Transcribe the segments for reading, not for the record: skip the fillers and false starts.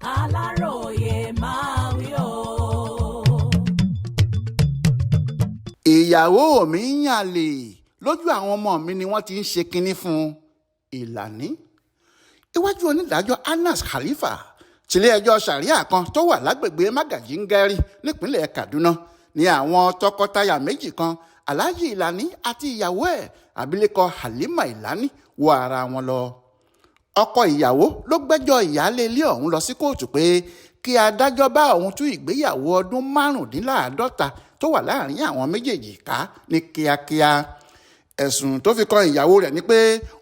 Aláròyé máa wí o. Ìyàwó mi ń yàlè lójú àwọn ọmọ mi ni wọ́n ti ń ṣe kinní fún un. Ìlàní iwájú onídàájọ́ Anas Khalifa tilé-ẹjọ́ sàríà kan tó wà lágbègbè Magajingeri nípínlẹ̀ Kaduna ní àwọn tọkọtaya méjì kan Alhaji Ìlàní àti ìyàwó ẹ̀ abilékọ Halima Ìlàní wọ ara wọn lọ. Ọkọ ìyàwó ló gbẹ́jọ́ ìyáálé ilé ọ̀hún lọ sí kóòtù pé kí adájọ́ bá òun tú ìgbéyàwó ọdún 55 tó wà láàrin àwọn méjèèjì ká ní kíákíá. Ẹ̀sùn tó fi kan ìyàwó rẹ̀ ni pé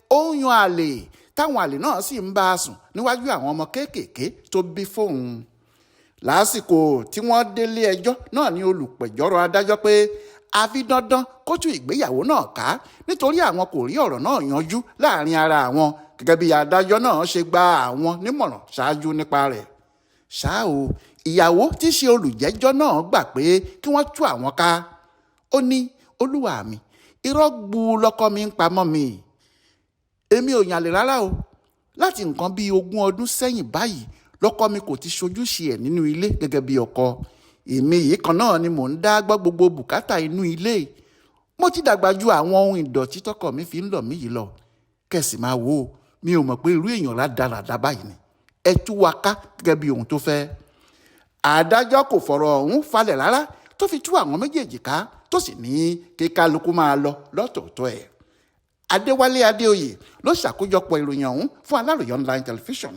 ó ń yan àlè táwọn àlè náà sì ń bá a sùn níwájú àwọn ọmọ kéékèèké tó bí fóun. Lásìkò tí wọ́n délé ẹjọ́ náà ni olùpẹ̀jọ́ rọ adájọ́ pé àfi dandan kó tú ìgbéyàwó náà ká nítorí àwọn kò rí ọ̀rọ̀ náà yanjú láàrin ara àwọn gẹ́gẹ́ bí adájọ́ náà ṣe gba àwọn nímọ̀ràn ṣáájú nípa rẹ̀. Ṣá o, ìyàwó tí í ṣe olùjẹ́jọ́ náà gbà pé kí wọ́n tú àwọn ká. Ó ní olúwa mi, irọ́ gbu lọ́kọ mi ń pamọ́ mi. Èmi ò yànlè rárá o. Láti nǹkan bíi 20 ọdún sẹ́yìn báyìí lọ́kọ mi kò ti ṣojúṣe ẹ̀ nínú ilé gẹ́gẹ́ bí ọkọ. Èmi yìí kan náà ni mò ń dá gbọ́ gbogbo bùkátà inú ilé. Mo ti dàgbà ju àwọn ohun ìdọ̀tí tọkọ mi fi ń lọ̀ mí yìí lọ. Kẹ̀sì máa wò ó, mi ò mọ̀ pé irú èèyàn rádaràda báyìí ni. Ẹ tú wa ká gẹ́gẹ́ bí ohun tó fẹ́. Adájọ́ kò fọ̀rọ̀ ọ̀hún falẹ̀ rárá tó fi tú àwọn méjèèjì ká tó sì ní kí kálukú máa lọ lọ́tọ̀ọ̀tọ̀ ẹ̀. Adéwálé Adéoyè ló ṣàkójọpọ̀ ìròyìn ọ̀hún fún Aláròyé online television.